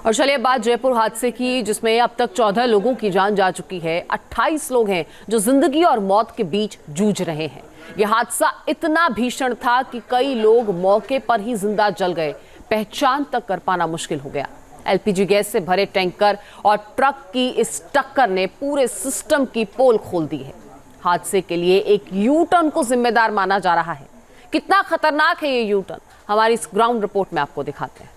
और चलिए बात जयपुर हादसे की, जिसमें अब तक 14 लोगों की जान जा चुकी है। 28 लोग हैं जो जिंदगी और मौत के बीच जूझ रहे हैं। यह हादसा इतना भीषण था कि कई लोग मौके पर ही जिंदा जल गए। पहचान तक कर पाना मुश्किल हो गया। एलपीजी गैस से भरे टैंकर और ट्रक की इस टक्कर ने पूरे सिस्टम की पोल खोल दी है। हादसे के लिए एक यू टर्न को जिम्मेदार माना जा रहा है। कितना खतरनाक है ये यू टर्न, हमारी इस ग्राउंड रिपोर्ट में आपको दिखाते हैं।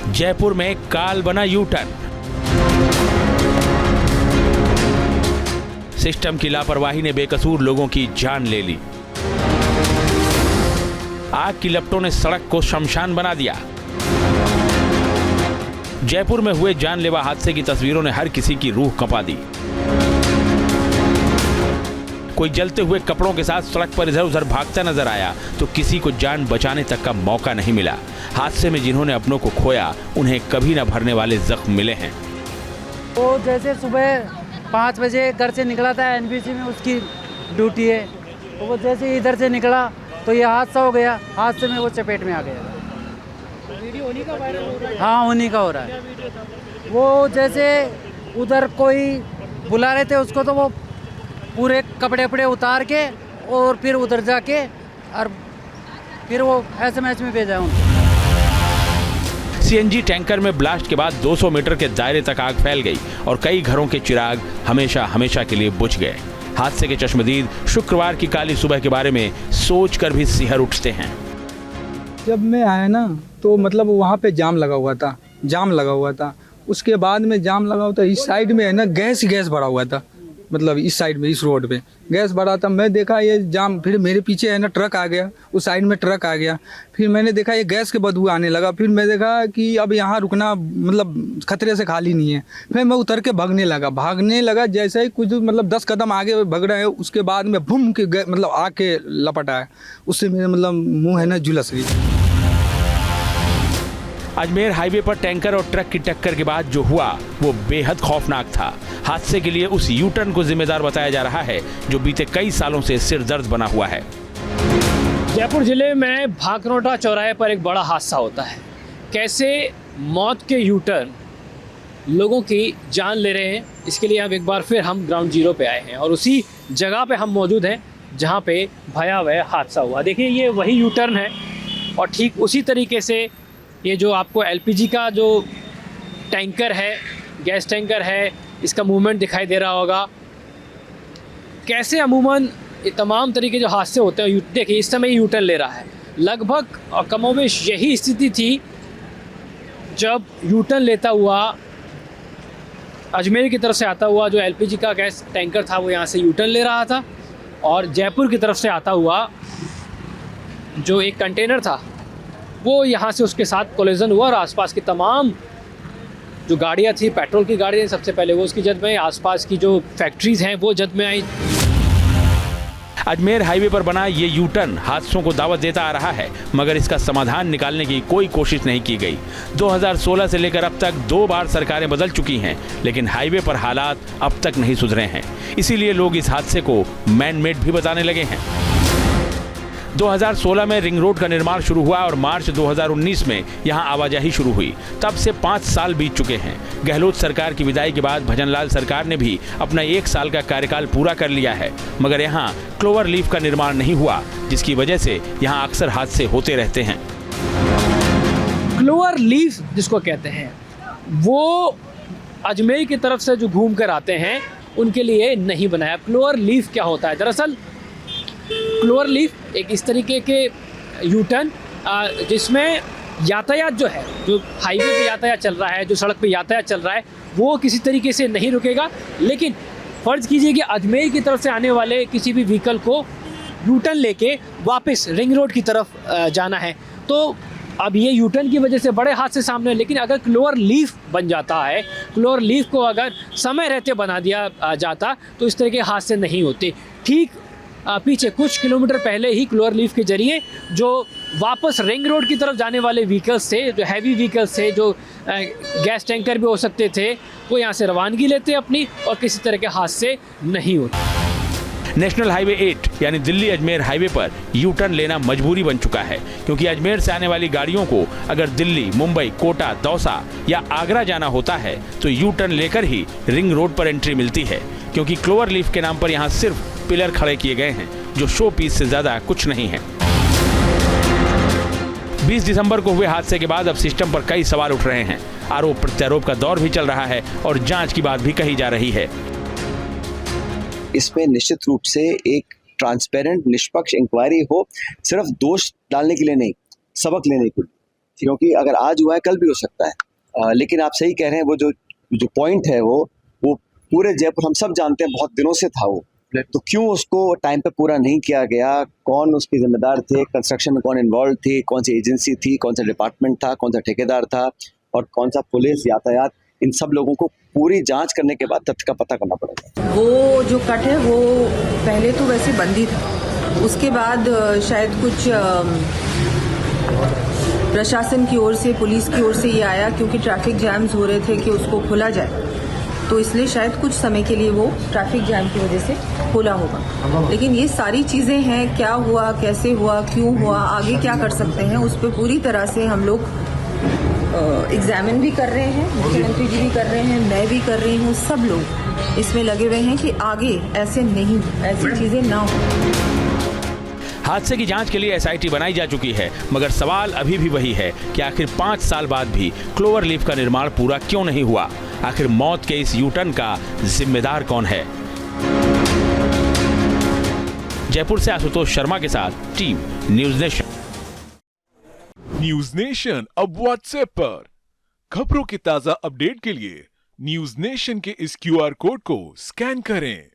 जयपुर में काल बना यू टर्न। सिस्टम की लापरवाही ने बेकसूर लोगों की जान ले ली। आग की लपटों ने सड़क को शमशान बना दिया। जयपुर में हुए जानलेवा हादसे की तस्वीरों ने हर किसी की रूह कंपा दी। कोई जलते हुए कपड़ों के साथ सड़क पर इधर उधर भागता नजर आया तो किसी को जान बचाने तक का मौका नहीं मिला। हादसे में जिन्होंने अपनों को खोया, उन्हें कभी न भरने वाले जख्म मिले हैं। वो जैसे सुबह 5 बजे घर से निकला था, एनबीसी में उसकी ड्यूटी है, तो वो जैसे इधर से निकला तो ये हादसा हो गया। हादसे में वो चपेट में आ गया। वीडियो उन्हीं का वायरल हो रहा है? हाँ, उन्हीं का हो रहा है। वो जैसे उधर कोई बुला रहे थे उसको, तो वो पूरे कपड़े वपड़े उतार के और फिर उधर जाके और फिर वो एसएमएस में भेजा उनको। सीएनजी टैंकर में ब्लास्ट के बाद 200 मीटर के दायरे तक आग फैल गई और कई घरों के चिराग हमेशा हमेशा के लिए बुझ गए। हादसे के चश्मदीद शुक्रवार की काली सुबह के बारे में सोचकर भी सिहर उठते हैं। जब मैं आया ना तो मतलब वहाँ पे जाम लगा हुआ था। उसके बाद में जाम लगा हुआ था, इस साइड में है ना गैस भरा हुआ था, मतलब इस साइड में, इस रोड पे गैस भरा था। मैं देखा ये जाम, फिर मेरे पीछे है ना ट्रक आ गया, उस साइड में ट्रक आ गया। फिर मैंने देखा ये गैस के बदबू आने लगा। फिर मैं देखा कि अब यहाँ रुकना मतलब खतरे से खाली नहीं है। फिर मैं उतर के भागने लगा। जैसे ही कुछ मतलब 10 कदम आगे भाग रहे हैं, उसके बाद में भूम के मतलब आके लपट आया। उससे मेरे मतलब मुँह है ना झुलस गई। अजमेर हाईवे पर टैंकर और ट्रक की टक्कर के बाद जो हुआ वो बेहद खौफनाक था। हादसे के लिए उस यू टर्न को जिम्मेदार बताया जा रहा है जो बीते कई सालों से सिरदर्द बना हुआ है। जयपुर जिले में भाकरोटा चौराहे पर एक बड़ा हादसा होता है। कैसे मौत के यू टर्न लोगों की जान ले रहे हैं, इसके लिए अब एक बार फिर हम ग्राउंड जीरो पे आए हैं और उसी जगह पे हम मौजूद हैं जहाँ पे भयावह हादसा हुआ। देखिए ये वही यू टर्न है और ठीक उसी तरीके से ये जो आपको एलपीजी का जो टैंकर है, गैस टैंकर है, इसका मूवमेंट दिखाई दे रहा होगा। कैसे अमूमन ये तमाम तरीके जो हादसे होते हैं, देखिए इस समय यू टर्न ले रहा है। लगभग और कमोबेश यही स्थिति थी जब यू टर्न लेता हुआ अजमेर की तरफ से आता हुआ जो एलपीजी का गैस टैंकर था वो यहाँ से यू टर्न ले रहा था और जयपुर की तरफ से आता हुआ जो एक कंटेनर था वो यहाँ से उसके साथ कोलिजन हुआ और आसपास की तमाम जो गाड़ियाँ थी, पेट्रोल की गाड़ियाँ सबसे पहले वो उसकी जद में, आसपास की जो फैक्ट्रीज हैं वो जद में आई। अजमेर हाईवे पर बना ये यू टर्न हादसों को दावत देता आ रहा है, मगर इसका समाधान निकालने की कोई कोशिश नहीं की गई। 2016 से लेकर अब तक 2 बार सरकारें बदल चुकी हैं, लेकिन हाईवे पर हालात अब तक नहीं सुधरे हैं। इसीलिए लोग इस हादसे को मैन मेड भी बताने लगे हैं। 2016 में रिंग रोड का निर्माण शुरू हुआ और मार्च 2019 में यहां आवाजाही शुरू हुई। तब से 5 साल बीत चुके हैं। गहलोत सरकार की विदाई के बाद भजनलाल सरकार ने भी अपना 1 साल का कार्यकाल पूरा कर लिया है, मगर यहां क्लोवर लीफ का निर्माण नहीं हुआ, जिसकी वजह से यहां अक्सर हादसे होते रहते हैं। क्लोवर लीफ जिसको कहते हैं वो अजमेर की तरफ से जो घूम कर आते हैं उनके लिए नहीं बनाया। क्लोवर लीफ क्या होता है? दरअसल क्लोवर लीफ एक इस तरीके के यू टर्न जिसमें यातायात जो है, जो हाईवे पे यातायात चल रहा है, जो सड़क पे यातायात चल रहा है, वो किसी तरीके से नहीं रुकेगा। लेकिन फ़र्ज़ कीजिए कि अजमेर की तरफ से आने वाले किसी भी व्हीकल को यू टर्न लेके वापस रिंग रोड की तरफ जाना है, तो अब ये यू टर्न की वजह से बड़े हादसे सामने हैं। लेकिन अगर क्लोवर लीफ बन जाता है, क्लोवर लीफ को अगर समय रहते बना दिया जाता तो इस तरह के हादसे नहीं होते। ठीक पीछे कुछ किलोमीटर पहले ही क्लोवर लीफ के जरिए जो वापस रिंग रोड की तरफ जाने वाले व्हीकल्स थे, जो हैवी व्हीकल्स थे, जो गैस टैंकर भी हो सकते थे, वो यहाँ से रवानगी लेते अपनी और किसी तरह के हादसे नहीं होते। नेशनल हाईवे 8 यानी दिल्ली अजमेर हाईवे पर यू टर्न लेना मजबूरी बन चुका है, क्योंकि अजमेर से आने वाली गाड़ियों को अगर दिल्ली, मुंबई, कोटा, दौसा या आगरा जाना होता है तो यू टर्न लेकर ही रिंग रोड पर एंट्री मिलती है, क्योंकि क्लोवर लीफ के नाम पर यहाँ सिर्फ पिलर खड़े किए गए हैं जो शो पीस से ज्यादा कुछ नहीं है। 20 दिसंबर को हुए हादसे के बाद अब सिस्टम पर कई सवाल उठ रहे हैं। आरोप प्रत्यारोप का दौर भी चल रहा है और जांच की बात भी कही जा रही है। इसमें निश्चित रूप से एक ट्रांसपेरेंट निष्पक्ष इंक्वायरी हो, सिर्फ दोष डालने के लिए नहीं, सबक लेने के लिए, क्योंकि अगर आज हुआ है कल भी हो सकता है। लेकिन आप सही कह रहे हैं, वो जो पॉइंट है वो पूरे जयपुर हम सब जानते हैं बहुत दिनों से था वो, तो क्यों उसको टाइम पे पूरा नहीं किया गया, कौन उसके जिम्मेदार थे, कंस्ट्रक्शन में कौन इन्वॉल्व थे, कौन सी एजेंसी थी, कौन सा डिपार्टमेंट था, कौन सा ठेकेदार था और कौन सा पुलिस, यातायात, इन सब लोगों को पूरी जांच करने के बाद तथ्य का पता करना पड़ेगा। वो जो कट है वो पहले तो वैसे बंद ही था, उसके बाद शायद कुछ प्रशासन की ओर से, पुलिस की ओर से ये आया क्योंकि ट्रैफिक जैम्स हो रहे थे कि उसको खोला जाए, तो इसलिए शायद कुछ समय के लिए वो ट्रैफिक जैम की वजह से खोला होगा। लेकिन ये सारी चीज़ें हैं, क्या हुआ, कैसे हुआ, क्यों हुआ, आगे क्या कर सकते हैं, उस पर पूरी तरह से हम लोग एग्जामिन भी कर रहे हैं, मुख्यमंत्री जी भी कर रहे हैं, मैं भी कर रही हूँ, सब लोग इसमें लगे हुए हैं कि आगे ऐसी चीज़ें ना हो। हादसे की जांच के लिए एसआईटी बनाई जा चुकी है, मगर सवाल अभी भी वही है कि आखिर 5 साल बाद भी क्लोवर लीफ का निर्माण पूरा क्यों नहीं हुआ? आखिर मौत के इस यू टर्न का जिम्मेदार कौन है? जयपुर से आशुतोष शर्मा के साथ team news nation. News nation अब व्हाट्सएप पर खबरों के ताजा अपडेट के लिए न्यूज नेशन के इस क्यूआर कोड को स्कैन करें।